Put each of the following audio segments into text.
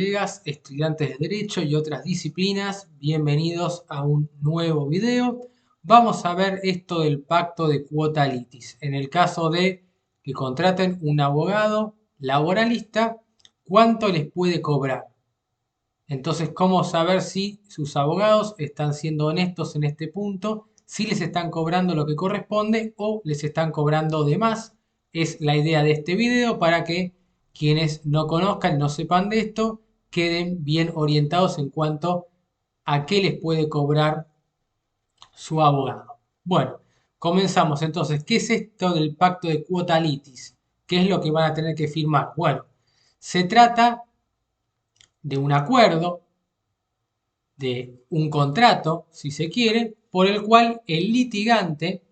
colegas, estudiantes de Derecho y otras disciplinas, bienvenidos a un nuevo video. Vamos a ver esto del pacto de cuota litis. En el caso de que contraten un abogado laboralista, ¿cuánto les puede cobrar? Entonces, ¿cómo saber si sus abogados están siendo honestos en este punto? Si les están cobrando lo que corresponde o les están cobrando de más. Es la idea de este video para que quienes no conozcan, no sepan de esto, queden bien orientados en cuanto a qué les puede cobrar su abogado. Bueno, comenzamos entonces. ¿Qué es esto del pacto de cuota litis? ¿Qué es lo que van a tener que firmar? Bueno, se trata de un acuerdo, de un contrato, si se quiere, por el cual el litigante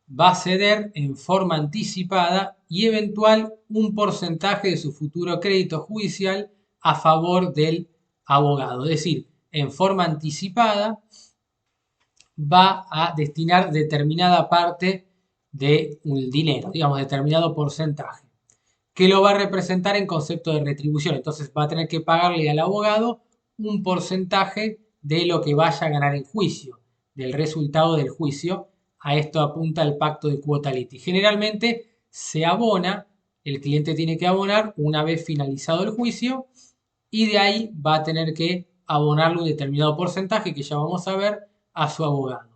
va a ceder en forma anticipada y eventual un porcentaje de su futuro crédito judicial a favor del abogado. Es decir, en forma anticipada va a destinar determinada parte de un dinero, digamos, determinado porcentaje, que lo va a representar en concepto de retribución. Entonces va a tener que pagarle al abogado un porcentaje de lo que vaya a ganar en juicio, del resultado del juicio. A esto apunta el pacto de cuota litis. Generalmente se abona, el cliente tiene que abonar una vez finalizado el juicio y de ahí va a tener que abonarle un determinado porcentaje, que ya vamos a ver, a su abogado.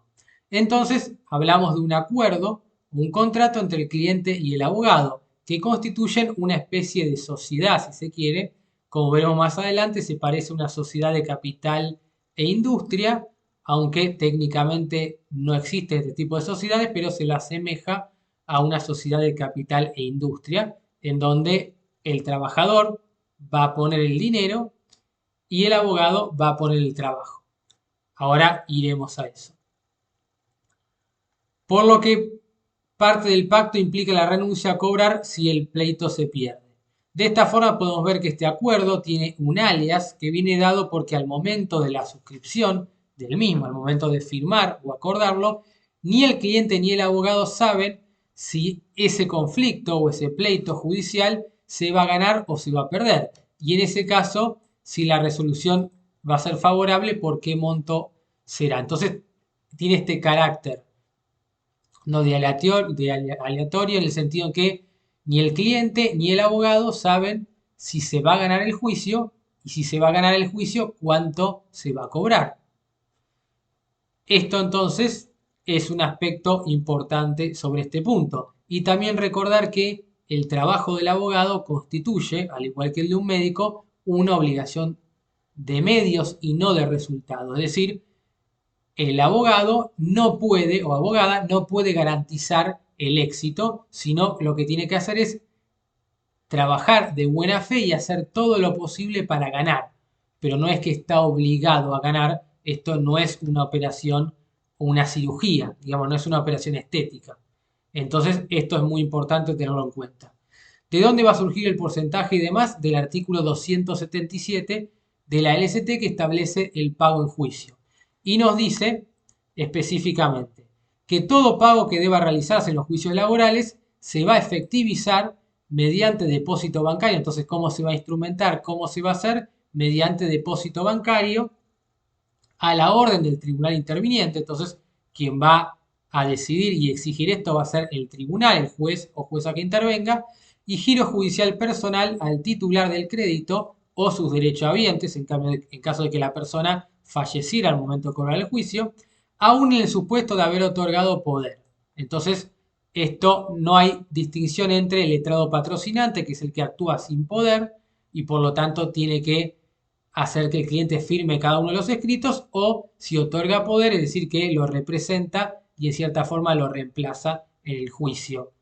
Entonces hablamos de un acuerdo, un contrato entre el cliente y el abogado, que constituyen una especie de sociedad, si se quiere. Como veremos más adelante, se parece a una sociedad de capital e industria, aunque técnicamente no existe este tipo de sociedades, pero se la asemeja a una sociedad de capital e industria, en donde el trabajador va a poner el dinero y el abogado va a poner el trabajo. Ahora iremos a eso. Por lo que parte del pacto implica la renuncia a cobrar si el pleito se pierde. De esta forma podemos ver que este acuerdo tiene un alias que viene dado porque al momento de la suscripción del mismo, al momento de firmar o acordarlo, ni el cliente ni el abogado saben si ese conflicto o ese pleito judicial se va a ganar o se va a perder. Y en ese caso, si la resolución va a ser favorable, ¿por qué monto será? Entonces, tiene este carácter no aleatorio en el sentido en que ni el cliente ni el abogado saben si se va a ganar el juicio y si se va a ganar el juicio, cuánto se va a cobrar. Esto entonces es un aspecto importante sobre este punto. Y también recordar que el trabajo del abogado constituye, al igual que el de un médico, una obligación de medios y no de resultados. Es decir, el abogado no puede o abogada no puede garantizar el éxito, sino lo que tiene que hacer es trabajar de buena fe y hacer todo lo posible para ganar. Pero no es que está obligado a ganar, esto no es una operación o una cirugía, digamos, no es una operación estética. Entonces, esto es muy importante tenerlo en cuenta. ¿De dónde va a surgir el porcentaje y demás? Del artículo 277 de la LST, que establece el pago en juicio. Y nos dice específicamente que todo pago que deba realizarse en los juicios laborales se va a efectivizar mediante depósito bancario. Entonces, ¿cómo se va a instrumentar? ¿Cómo se va a hacer? Mediante depósito bancario a la orden del tribunal interviniente. Entonces, quien va a decidir y exigir esto va a ser el tribunal, el juez o jueza que intervenga, y giro judicial personal al titular del crédito o sus derechohabientes, en caso de que la persona falleciera al momento de cobrar el juicio, aún en el supuesto de haber otorgado poder. Entonces, esto no hay distinción entre el letrado patrocinante, que es el que actúa sin poder y por lo tanto tiene que hacer que el cliente firme cada uno de los escritos, o si otorga poder, es decir, que lo representa y en cierta forma lo reemplaza en el juicio,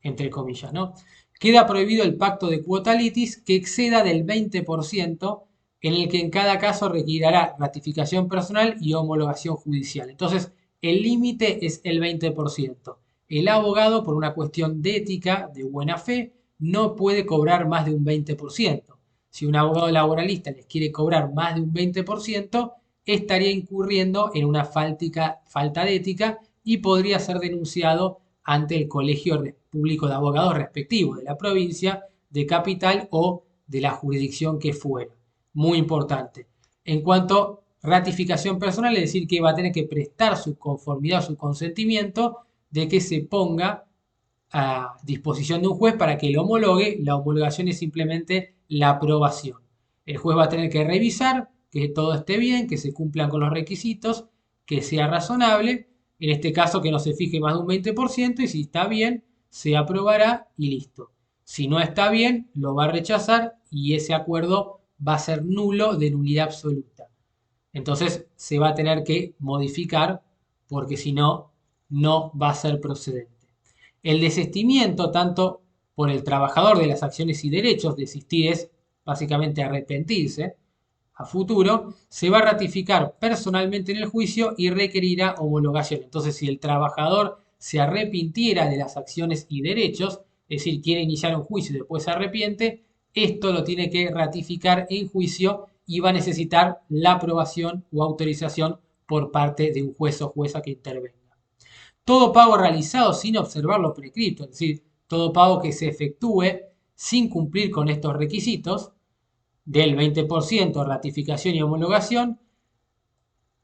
entre comillas, ¿no? Queda prohibido el pacto de cuota litis que exceda del 20%, en el que en cada caso requerirá ratificación personal y homologación judicial. Entonces, el límite es el 20%. El abogado, por una cuestión de ética, de buena fe, no puede cobrar más de un 20%. Si un abogado laboralista les quiere cobrar más de un 20%, estaría incurriendo en una falta de ética y podría ser denunciado ante el Colegio Público de Abogados respectivo de la provincia, de capital o de la jurisdicción que fuera. muy importante. En cuanto a ratificación personal, es decir, que va a tener que prestar su conformidad, su consentimiento de que se ponga a disposición de un juez para que lo homologue. La homologación es simplemente la aprobación. El juez va a tener que revisar que todo esté bien, que se cumplan con los requisitos, que sea razonable, en este caso que no se fije más de un 20% y si está bien, se aprobará y listo. Si no está bien, lo va a rechazar y ese acuerdo va a ser nulo, de nulidad absoluta. Entonces se va a tener que modificar porque si no, no va a ser procedente. El desistimiento, tanto por el trabajador de las acciones y derechos, desistir es básicamente arrepentirse, a futuro, se va a ratificar personalmente en el juicio y requerirá homologación. Entonces, si el trabajador se arrepintiera de las acciones y derechos, es decir, quiere iniciar un juicio y después se arrepiente, esto lo tiene que ratificar en juicio y va a necesitar la aprobación o autorización por parte de un juez o jueza que intervenga. Todo pago realizado sin observar lo prescrito, es decir, todo pago que se efectúe sin cumplir con estos requisitos, del 20%, ratificación y homologación,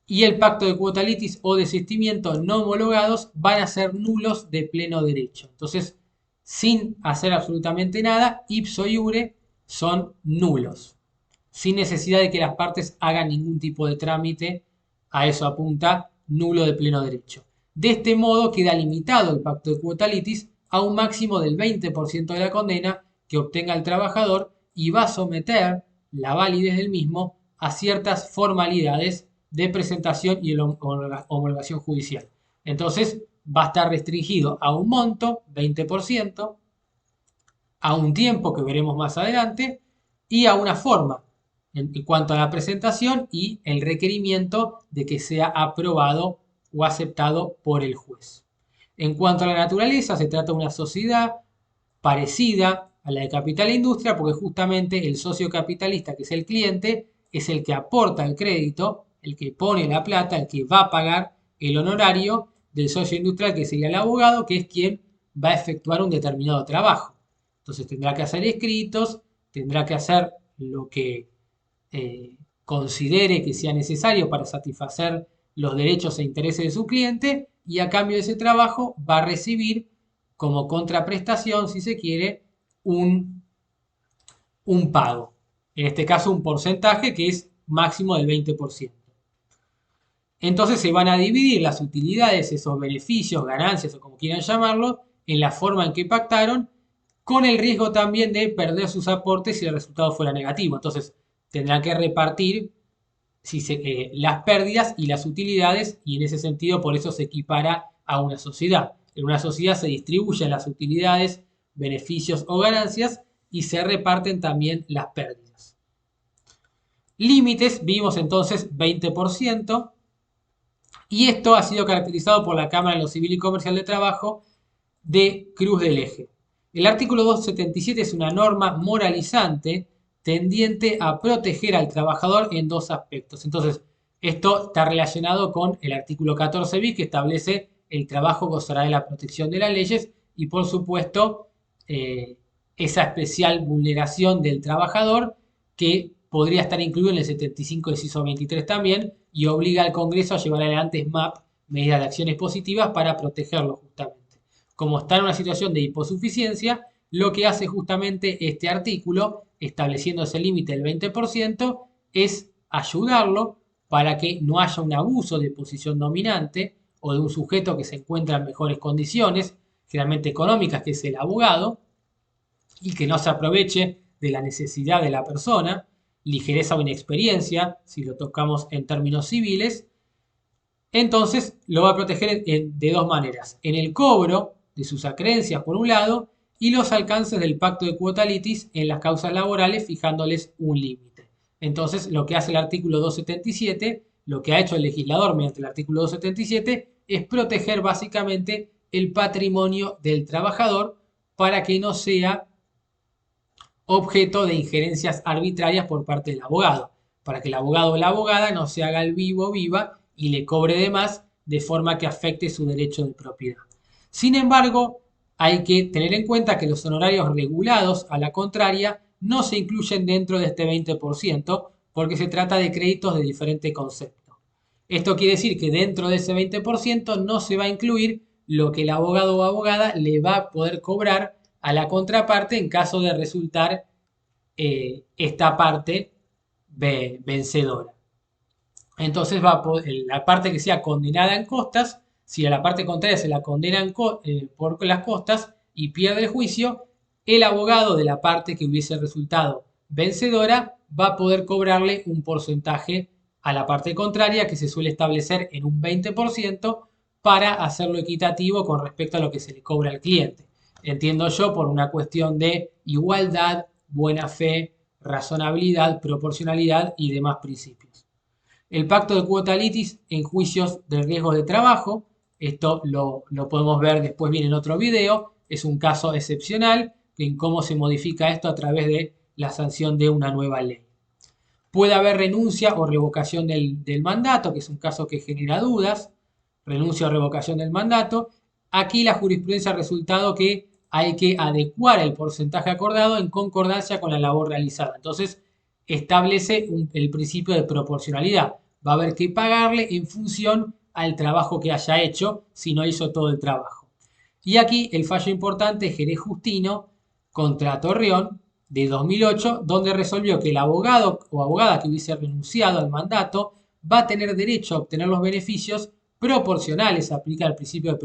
y el pacto de cuota litis o desistimiento no homologados van a ser nulos de pleno derecho. Entonces, sin hacer absolutamente nada, ipso iure son nulos, sin necesidad de que las partes hagan ningún tipo de trámite. A eso apunta nulo de pleno derecho. De este modo queda limitado el pacto de cuota litis a un máximo del 20% de la condena que obtenga el trabajador y va a someter la validez del mismo a ciertas formalidades de presentación y homologación judicial. Entonces va a estar restringido a un monto, 20%, a un tiempo que veremos más adelante y a una forma en cuanto a la presentación y el requerimiento de que sea aprobado o aceptado por el juez. En cuanto a la naturaleza, se trata de una sociedad parecida a la de capital e industria, porque justamente el socio capitalista, que es el cliente, es el que aporta el crédito, el que pone la plata, el que va a pagar el honorario del socio industrial, que sería el abogado, que es quien va a efectuar un determinado trabajo. Entonces tendrá que hacer escritos, tendrá que hacer lo que considere que sea necesario para satisfacer los derechos e intereses de su cliente y a cambio de ese trabajo va a recibir como contraprestación, si se quiere, un pago. En este caso un porcentaje que es máximo del 20%. Entonces se van a dividir las utilidades, esos beneficios, ganancias o como quieran llamarlo, en la forma en que pactaron, con el riesgo también de perder sus aportes si el resultado fuera negativo. Entonces tendrán que repartir las pérdidas y las utilidades y en ese sentido por eso se equipara a una sociedad. En una sociedad se distribuyen las utilidades, beneficios o ganancias y se reparten también las pérdidas. Límites, vimos entonces 20%. Y esto ha sido caracterizado por la Cámara de lo Civil y Comercial de Trabajo de Cruz del Eje. El artículo 277 es una norma moralizante tendiente a proteger al trabajador en dos aspectos. Entonces, esto está relacionado con el artículo 14 bis que establece el trabajo gozará de la protección de las leyes y, por supuesto, esa especial vulneración del trabajador que podría estar incluido en el 75 del inciso 23 también y obliga al Congreso a llevar adelante SMAP, medidas de acciones positivas para protegerlo justamente. Como está en una situación de hiposuficiencia, lo que hace justamente este artículo, estableciendo ese límite del 20%, es ayudarlo para que no haya un abuso de posición dominante o de un sujeto que se encuentra en mejores condiciones, generalmente económicas, que es el abogado, y que no se aproveche de la necesidad de la persona, ligereza o inexperiencia, si lo tocamos en términos civiles. Entonces lo va a proteger de dos maneras: en el cobro de sus acreencias por un lado y los alcances del pacto de cuota litis en las causas laborales fijándoles un límite. Entonces lo que hace el artículo 277, lo que ha hecho el legislador mediante el artículo 277 es proteger básicamente el patrimonio del trabajador para que no sea objeto de injerencias arbitrarias por parte del abogado, para que el abogado o la abogada no se haga el vivo o viva y le cobre de más de forma que afecte su derecho de propiedad. Sin embargo, hay que tener en cuenta que los honorarios regulados a la contraria no se incluyen dentro de este 20%, porque se trata de créditos de diferente concepto. Esto quiere decir que dentro de ese 20% no se va a incluir lo que el abogado o abogada le va a poder cobrar a la contraparte en caso de resultar esta parte vencedora. Entonces la parte que sea condenada en costas, si a la parte contraria se la condena por las costas y pierde el juicio, el abogado de la parte que hubiese resultado vencedora va a poder cobrarle un porcentaje a la parte contraria que se suele establecer en un 20% para hacerlo equitativo con respecto a lo que se le cobra al cliente. Entiendo yo por una cuestión de igualdad, buena fe, razonabilidad, proporcionalidad y demás principios. El pacto de cuota litis en juicios de riesgos de trabajo, esto lo podemos ver después bien en otro video, es un caso excepcional en cómo se modifica esto a través de la sanción de una nueva ley. Puede haber renuncia o revocación del mandato, que es un caso que genera dudas, renuncia o revocación del mandato. Aquí la jurisprudencia ha resultado que hay que adecuar el porcentaje acordado en concordancia con la labor realizada. Entonces, establece el principio de proporcionalidad. Va a haber que pagarle en función al trabajo que haya hecho, si no hizo todo el trabajo. Y aquí el fallo importante es Jerez Justino contra Torreón de 2008, donde resolvió que el abogado o abogada que hubiese renunciado al mandato va a tener derecho a obtener los beneficios proporcionales, aplica el principio de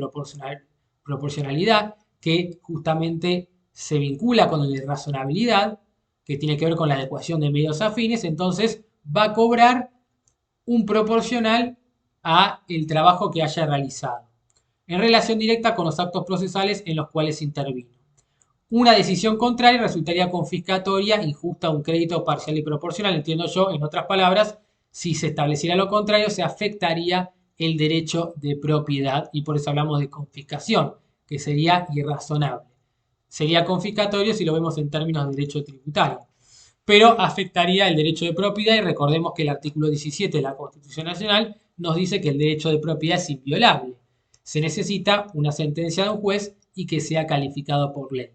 proporcionalidad, que justamente se vincula con el de razonabilidad, que tiene que ver con la adecuación de medios afines, entonces va a cobrar un proporcional a el trabajo que haya realizado, en relación directa con los actos procesales en los cuales intervino. Una decisión contraria resultaría confiscatoria, injusta, un crédito parcial y proporcional. Entiendo yo, en otras palabras, si se estableciera lo contrario, se afectaría el derecho de propiedad y por eso hablamos de confiscación, que sería irrazonable. Sería confiscatorio si lo vemos en términos de derecho tributario, pero afectaría el derecho de propiedad y recordemos que el artículo 17 de la Constitución Nacional nos dice que el derecho de propiedad es inviolable. Se necesita una sentencia de un juez y que sea calificado por ley.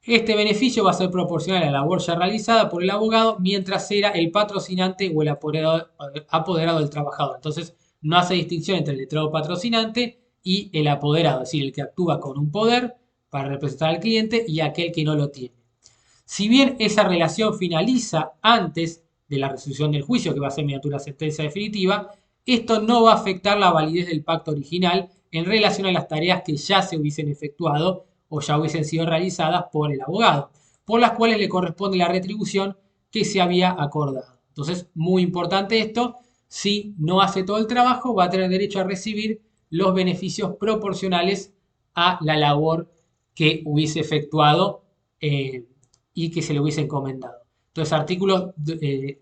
Este beneficio va a ser proporcional a la labor ya realizada por el abogado mientras era el patrocinante o el apoderado del trabajador. Entonces, no hace distinción entre el letrado patrocinante y el apoderado, es decir, el que actúa con un poder para representar al cliente y aquel que no lo tiene. Si bien esa relación finaliza antes de la resolución del juicio, que va a ser mediante una sentencia definitiva, esto no va a afectar la validez del pacto original en relación a las tareas que ya se hubiesen efectuado o ya hubiesen sido realizadas por el abogado, por las cuales le corresponde la retribución que se había acordado. Entonces, muy importante esto, si no hace todo el trabajo, va a tener derecho a recibir los beneficios proporcionales a la labor que hubiese efectuado y que se le hubiese encomendado. Entonces,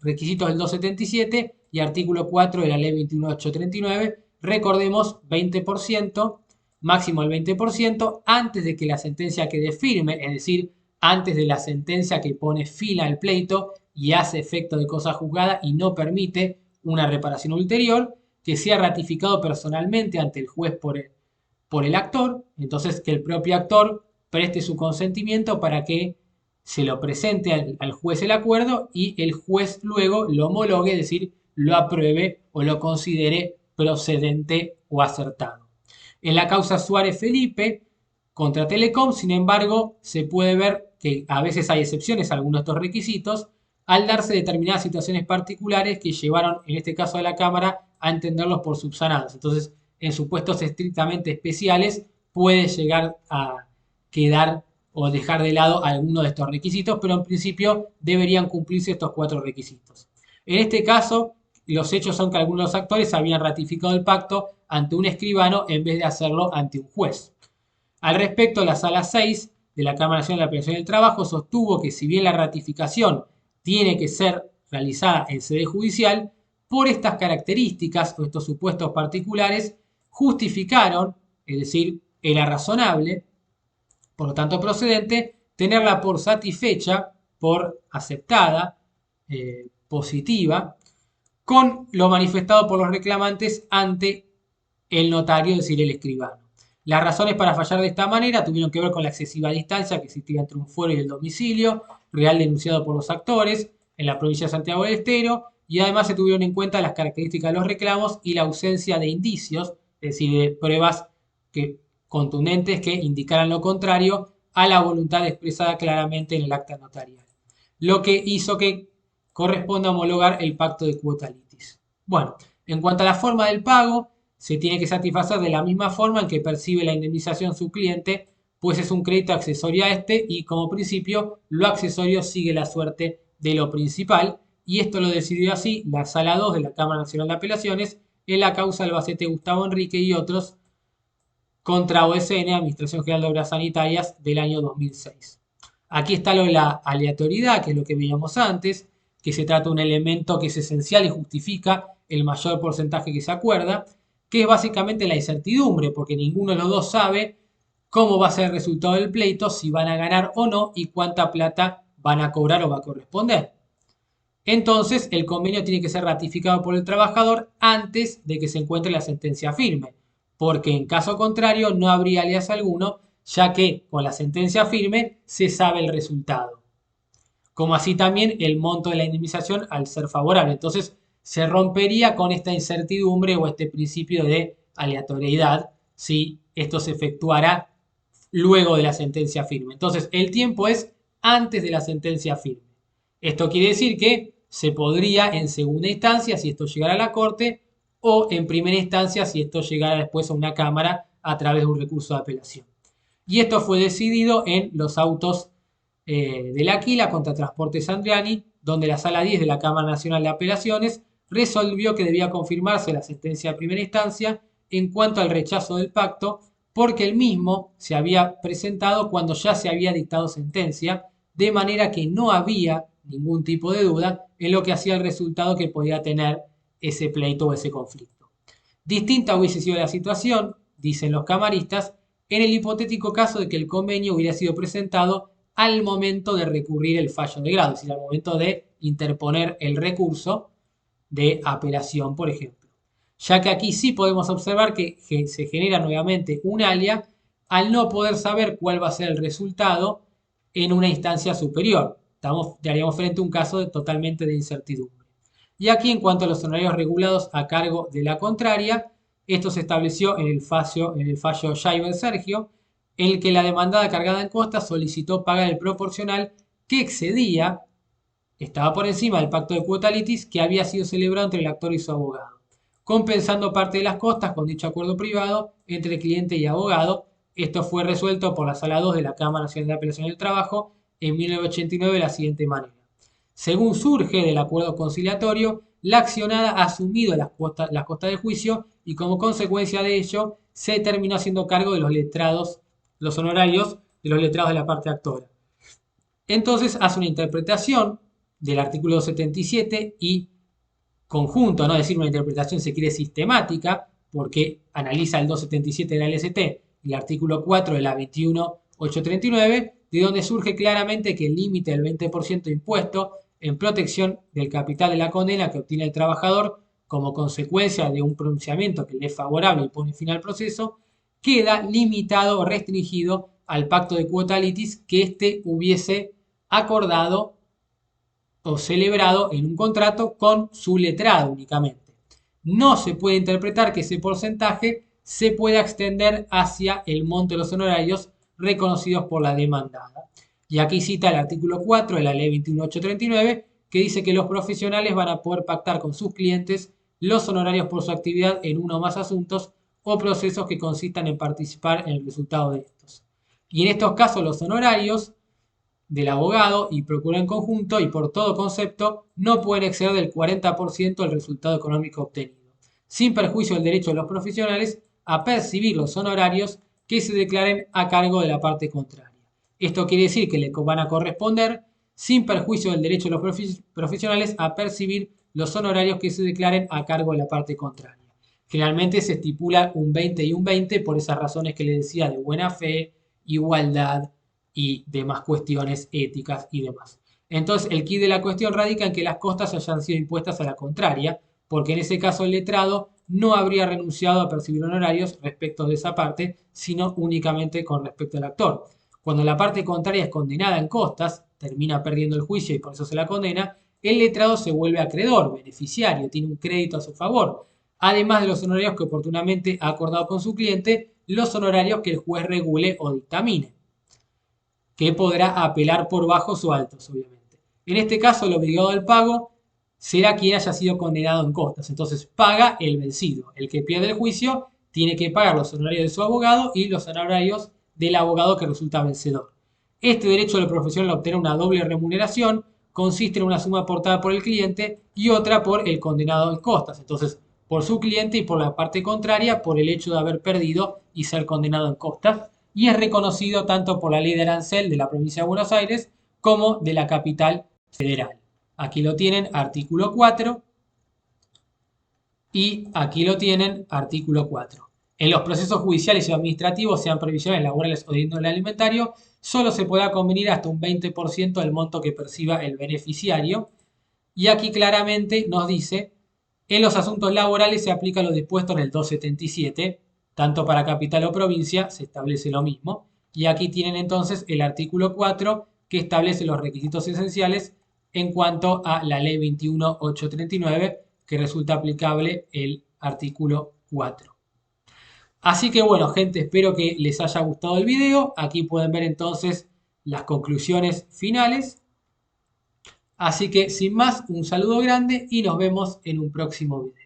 requisitos del 277 y artículo 4 de la ley 21839, recordemos 20%, máximo el 20%, antes de que la sentencia quede firme, es decir, antes de la sentencia que pone fin al pleito y hace efecto de cosa juzgada y no permite una reparación ulterior, que sea ratificado personalmente ante el juez por el actor, entonces que el propio actor preste su consentimiento para que se lo presente al juez el acuerdo y el juez luego lo homologue, es decir, lo apruebe o lo considere procedente o acertado. En la causa Suárez-Felipe contra Telecom, sin embargo, se puede ver que a veces hay excepciones a algunos de estos requisitos al darse determinadas situaciones particulares que llevaron, en este caso de la Cámara, a entenderlos por subsanados. Entonces, en supuestos estrictamente especiales, puede llegar a quedar o dejar de lado alguno de estos requisitos, pero en principio deberían cumplirse estos 4 requisitos. En este caso, los hechos son que algunos de los actores habían ratificado el pacto ante un escribano en vez de hacerlo ante un juez. Al respecto, la Sala 6 de la Cámara Nacional de Apelación del Trabajo sostuvo que si bien la ratificación tiene que ser realizada en sede judicial, por estas características o estos supuestos particulares, justificaron, es decir, era razonable, por lo tanto procedente, tenerla por satisfecha, por aceptada, positiva, con lo manifestado por los reclamantes ante el notario, es decir, el escribano. Las razones para fallar de esta manera tuvieron que ver con la excesiva distancia que existía entre un fuero y el domicilio real denunciado por los actores, en la provincia de Santiago del Estero, y además se tuvieron en cuenta las características de los reclamos y la ausencia de indicios, es decir, de pruebas contundentes que indicaran lo contrario a la voluntad expresada claramente en el acta notarial, lo que hizo que corresponda homologar el pacto de cuota litis. Bueno, en cuanto a la forma del pago, se tiene que satisfacer de la misma forma en que percibe la indemnización su cliente, pues es un crédito accesorio a este y como principio lo accesorio sigue la suerte de lo principal, y esto lo decidió así la Sala 2 de la Cámara Nacional de Apelaciones en la causa Albacete Gustavo Enrique y otros contra OSN, Administración General de Obras Sanitarias, del año 2006. Aquí está lo de la aleatoriedad, que es lo que veíamos antes, que se trata de un elemento que es esencial y justifica el mayor porcentaje que se acuerda, que es básicamente la incertidumbre, porque ninguno de los dos sabe cómo va a ser el resultado del pleito, si van a ganar o no y cuánta plata van a cobrar o va a corresponder. Entonces, el convenio tiene que ser ratificado por el trabajador antes de que se encuentre la sentencia firme, porque en caso contrario no habría alias alguno, ya que con la sentencia firme se sabe el resultado, como así también el monto de la indemnización al ser favorable. Entonces, se rompería con esta incertidumbre o este principio de aleatoriedad si esto se efectuara luego de la sentencia firme. Entonces, el tiempo es antes de la sentencia firme. Esto quiere decir que se podría en segunda instancia, si esto llegara a la Corte, o en primera instancia, si esto llegara después a una Cámara a través de un recurso de apelación. Y esto fue decidido en los autos de la Aquila contra Transportes Andriani, donde la Sala 10 de la Cámara Nacional de Apelaciones resolvió que debía confirmarse la sentencia de primera instancia en cuanto al rechazo del pacto, porque el mismo se había presentado cuando ya se había dictado sentencia, de manera que no había ningún tipo de duda en lo que hacía el resultado que podía tener ese pleito o ese conflicto. Distinta hubiese sido la situación, dicen los camaristas, en el hipotético caso de que el convenio hubiera sido presentado al momento de recurrir el fallo de grado, es decir, al momento de interponer el recurso de apelación, por ejemplo. Ya que aquí sí podemos observar que se genera nuevamente un alia al no poder saber cuál va a ser el resultado en una instancia superior. Estaríamos frente a un caso totalmente de incertidumbre. Y aquí, en cuanto a los honorarios regulados a cargo de la contraria, esto se estableció en el fallo Scheiber Sergio, en el que la demandada cargada en costas solicitó pagar el proporcional que excedía, estaba por encima del pacto de cuota litis que había sido celebrado entre el actor y su abogado, compensando parte de las costas con dicho acuerdo privado entre cliente y abogado. Esto fue resuelto por la Sala 2 de la Cámara Nacional de Apelación del Trabajo en 1989 de la siguiente manera. Según surge del acuerdo conciliatorio, la accionada ha asumido las costas del juicio y como consecuencia de ello se terminó haciendo cargo de los letrados, los honorarios de los letrados de la parte actora. Entonces hace una interpretación del artículo 277 y conjunto, no decir una interpretación se quiere sistemática, porque analiza el 277 de la LST y el artículo 4 de la 21839, de donde surge claramente que el límite del 20% de impuesto en protección del capital de la condena que obtiene el trabajador como consecuencia de un pronunciamiento que le es favorable y pone fin al proceso, queda limitado o restringido al pacto de cuota litis que éste hubiese acordado o celebrado en un contrato con su letrado únicamente. No se puede interpretar que ese porcentaje se pueda extender hacia el monto de los honorarios reconocidos por la demandada. Y aquí cita el artículo 4 de la ley 21839 que dice que los profesionales van a poder pactar con sus clientes los honorarios por su actividad en uno o más asuntos o procesos que consistan en participar en el resultado de estos. Y en estos casos los honorarios del abogado y procura en conjunto y por todo concepto no pueden exceder del 40% del resultado económico obtenido, sin perjuicio del derecho de los profesionales a percibir los honorarios que se declaren a cargo de la parte contraria. Esto quiere decir que le van a corresponder sin perjuicio del derecho de los profesionales a percibir los honorarios que se declaren a cargo de la parte contraria. Generalmente se estipula un 20 y un 20 por esas razones que le decía de buena fe, igualdad y demás cuestiones éticas y demás. Entonces, el quid de la cuestión radica en que las costas hayan sido impuestas a la contraria, porque en ese caso el letrado no habría renunciado a percibir honorarios respecto de esa parte, sino únicamente con respecto al actor. Cuando la parte contraria es condenada en costas, termina perdiendo el juicio y por eso se la condena, el letrado se vuelve acreedor, beneficiario, tiene un crédito a su favor. Además de los honorarios que oportunamente ha acordado con su cliente, los honorarios que el juez regule o dictamine, que podrá apelar por bajos o altos, obviamente. En este caso, el obligado al pago será quien haya sido condenado en costas. Entonces, paga el vencido. El que pierde el juicio tiene que pagar los honorarios de su abogado y los honorarios del abogado que resulta vencedor. Este derecho del profesional a obtener una doble remuneración consiste en una suma aportada por el cliente y otra por el condenado en costas. Entonces, por su cliente y por la parte contraria por el hecho de haber perdido y ser condenado en costas. Y es reconocido tanto por la ley de arancel de la provincia de Buenos Aires como de la capital federal. Aquí lo tienen, artículo 4, y aquí lo tienen, artículo 4. En los procesos judiciales y administrativos, sean previsiones laborales o de índole alimentario, solo se podrá convenir hasta un 20% del monto que perciba el beneficiario. Y aquí claramente nos dice, en los asuntos laborales se aplica lo dispuesto en el 277, tanto para capital o provincia se establece lo mismo. Y aquí tienen entonces el artículo 4 que establece los requisitos esenciales en cuanto a la ley 21.839 que resulta aplicable el artículo 4. Así que bueno, gente, espero que les haya gustado el video. Aquí pueden ver entonces las conclusiones finales. Así que sin más, un saludo grande y nos vemos en un próximo video.